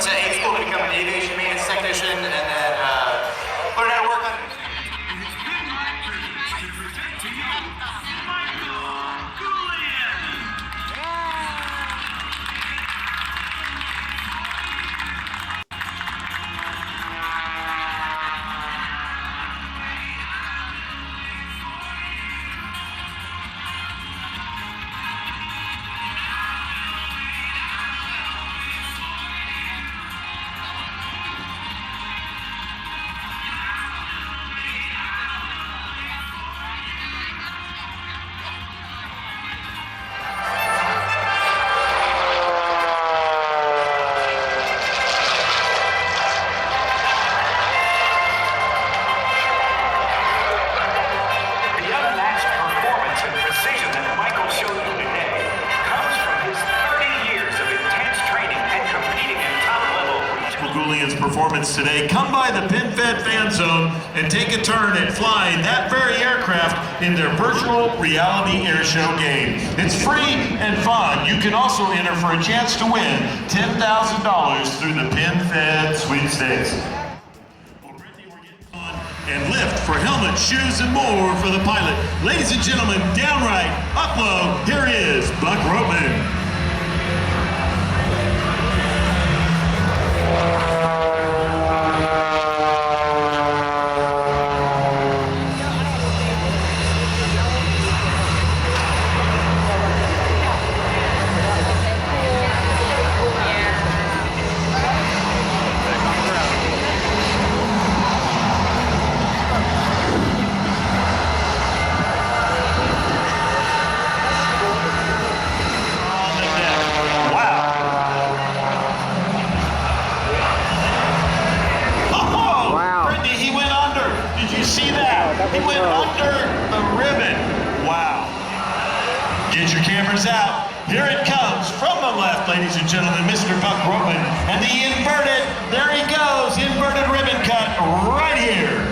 to A school to become an aviation maintenance technician, and then learn how to work on. Goulian's performance today. Come by the pin-fed fan zone and take a turn at flying that very aircraft in their virtual reality airshow game. It's free and fun. You can also enter for a chance to win $10,000 through the pin-fed sweepstakes. Already we're getting on and lift for helmets, shoes, and more for the pilot. Ladies and gentlemen, downright up low, here is Buck Ropeman. He went under the ribbon. Wow. Get your cameras out. Here it comes from the left, ladies and gentlemen, Mr. Buck Ropeman. And the inverted, there he goes, inverted ribbon cut right here.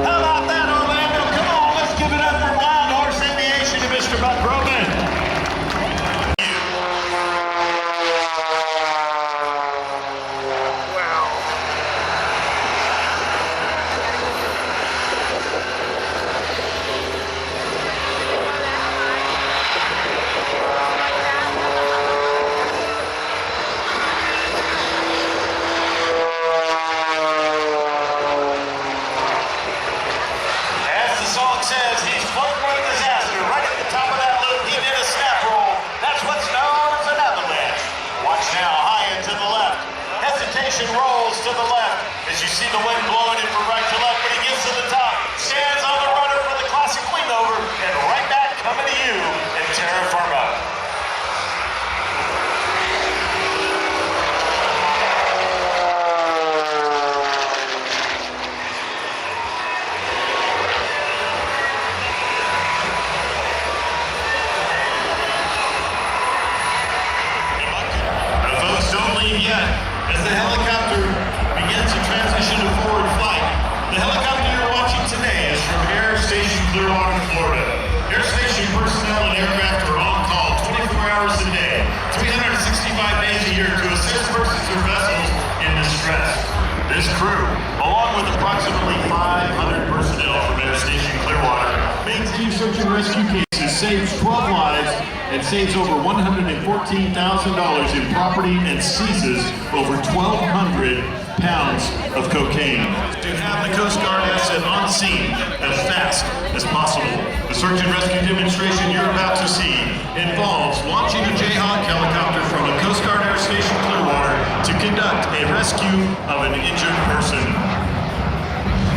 How about that, Orlando? Come on, let's give it up for Wild Horse Aviation to Mr. Buck Ropeman. Says he's flirting with disaster. Right at the top of that loop, he did a snap roll. That's what's known as an avalanche. Watch now, high and to the left. Hesitation rolls to the left as you see the wind blowing in from right to left, but he gets to the top. Stands on the rudder for the classic wing over, and right back coming to you in terra firma. Yet, as the helicopter begins to transition to forward flight, the helicopter you're watching today is from Air Station Clearwater, Florida. Air Station personnel and aircraft are on call 24 hours a day, 365 days a year to assist persons or vessels in distress. This crew, along with approximately 500 personnel from Air Station Clearwater, maintains search and rescue cases, saves 12 lives, and saves over $114,000 in property and seizes over 1,200 pounds of cocaine. To have the Coast Guard asset on scene as fast as possible. The search and rescue demonstration you're about to see involves launching a Jayhawk helicopter from a Coast Guard Air Station Clearwater to conduct a rescue of an injured person.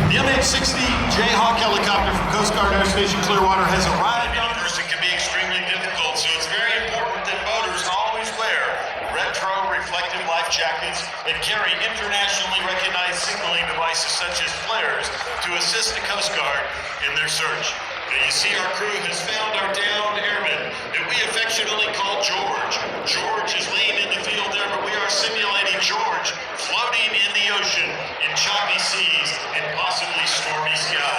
The MH-60 Jayhawk helicopter from Coast Guard Air Station Clearwater has arrived. It can be extremely difficult, so it's very important that boaters always wear retro reflective life jackets and carry internationally recognized signaling devices such as flares to assist the Coast Guard in their search. Now you see our crew has found our downed airman that we affectionately call George. George is laying in the field there, but we are simulating George floating in the ocean in choppy seas and possibly stormy skies.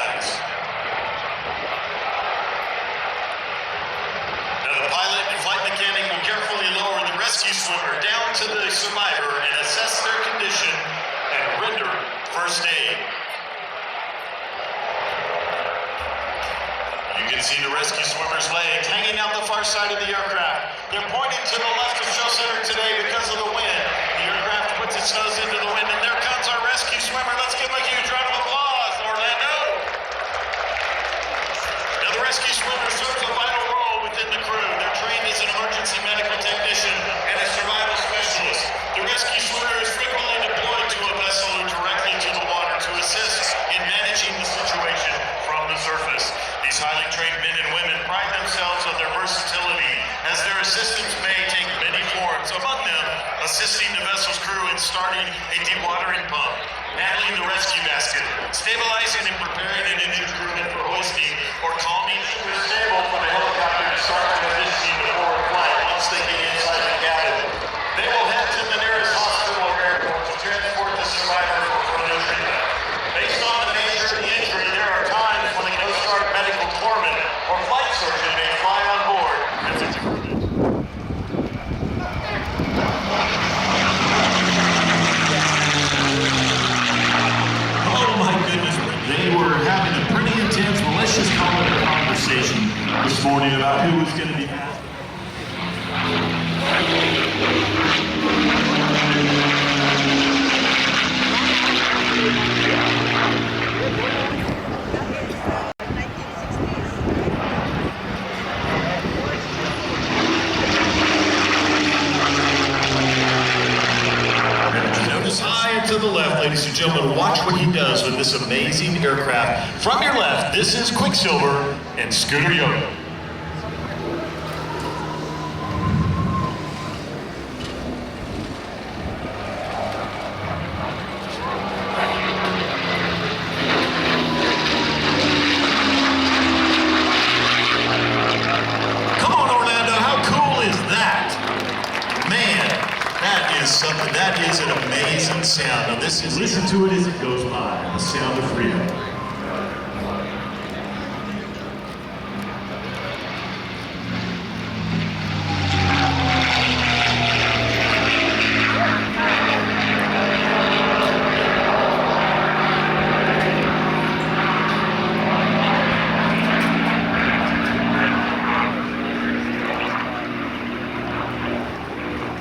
You can see the rescue swimmer's legs hanging out the far side of the aircraft. They're pointing to the left of show center today because of the wind. The aircraft puts its nose into the wind, and there comes our rescue swimmer. Let's give him a huge round of applause, Orlando. Now the rescue swimmer serves a vital role within the crew. They're trained as an emergency medical technician and a survival specialist. The rescue swimmer is frequently deployed to a vessel or directly to the water to assist in managing the situation from the surface. These highly trained men and women pride themselves on their versatility, as their assistance may take many forms, among them assisting the vessel's crew in starting a dewatering pump, handling the rescue basket, stabilizing and preparing an injured crewman for hoisting, or calming the stable for the helicopter to start transitioning to forward flight once they get inside the cabin. They will head to the nearest hospital or airport to transport the survivor for further treatment. Based on the nature of the injury, there are times when a Coast Guard medical corpsman or flight surgeon may fly on board. Oh my goodness, they were having a pretty intense, well, let's just call it a conversation this morning about who was going to be passed. Notice high and to the left, ladies and gentlemen, watch what he does with this amazing aircraft. From your left, this is Quicksilver and Scooter Yoga. Something that is an amazing sound. Now this is, listen to it as it goes by, the sound of freedom.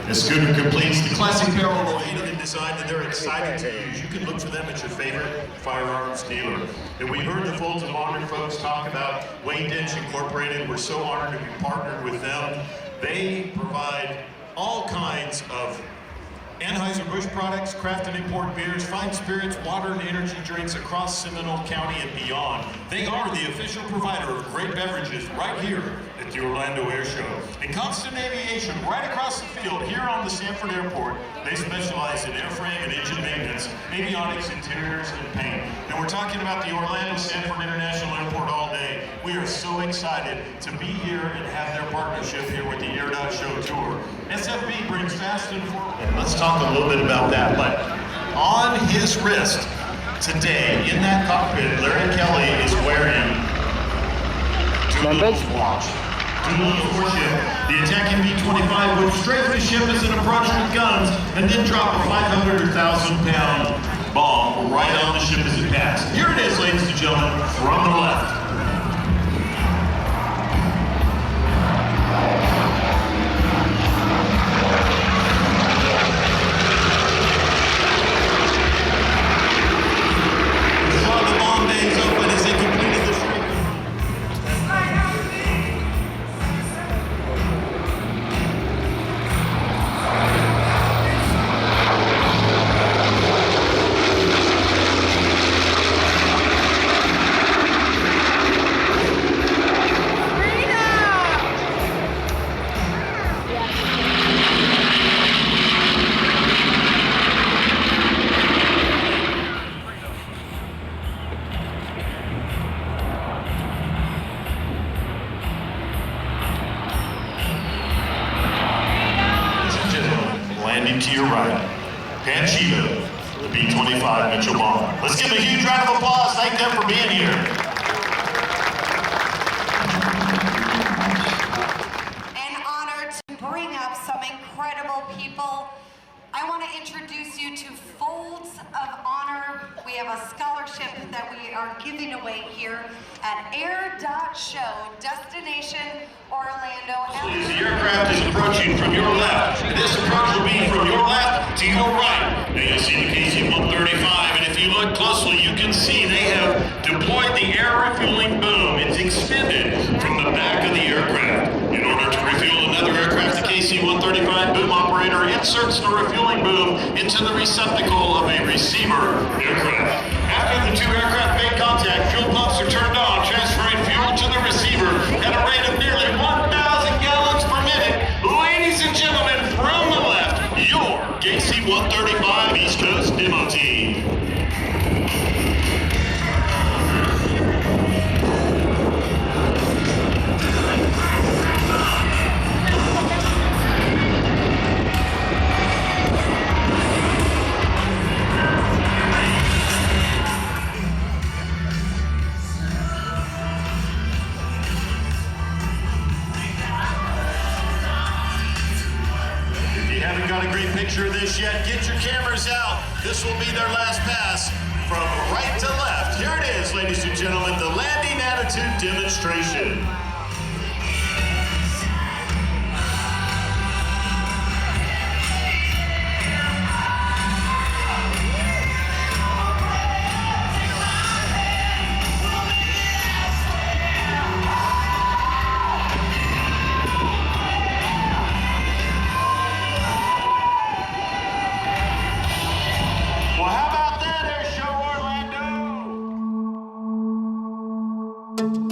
The Scooter completes the classic barrel roll aided and designed, and they're exciting to use. You can look for them at your favorite firearms dealer. And we heard the Folds of Honor folks talk about Wayne Dench Incorporated. We're so honored to be partnered with them. They provide all kinds of Anheuser-Busch products, craft and import beers, fine spirits, water and energy drinks across Seminole County and beyond. They are the official provider of great beverages right here at the Orlando Air Show. And Constant Aviation, right across the field here on the Sanford Airport, they specialize in airframe and engine maintenance, avionics, interiors, and paint. And we're talking about the Orlando Sanford International Airport all day. We are so excited to be here and have their partnership here with the Air Show Tour. SFB brings fast and forward. And let's talk a little bit about that. But on his wrist today, in that cockpit, Larry Kelly is wearing Doolittle's watch. Doolittle's warship, the attacking B-25, would strafe the ship as it approached with guns and then drop a 500 or 1,000-pound bomb right on the ship as it passed. Here it is, ladies and gentlemen, from the left. Landing to your right, Panchito, the B-25 Mitchell bomber. Let's give them a huge round of applause. Thank them for being here. An honor to bring up some incredible people. I want to introduce you to Folds of Honor. We have a scholarship that we are giving away here at Show Destination Orlando. The aircraft is approaching from your left. This approach will be from your left to your right. Now you'll see the KC-135, and if you look closely, you can see they have deployed the air refueling boom. It's extended from the back of the aircraft. In order to refuel another aircraft, the KC-135 boom operator inserts the refueling boom into the receptacle of a receiver aircraft. After the two aircraft make contact, fuel pumps are turned on, transferring fuel to the receiver at a rate of nearly 1,000 gallons per minute. Ladies and gentlemen, from the left, your KC-135 East Coast demo team. Got a great picture of this yet? Get your cameras out. This will be their last pass from right to left. Here it is, ladies and gentlemen, the landing attitude demonstration. Well, how about that, Airshow Orlando?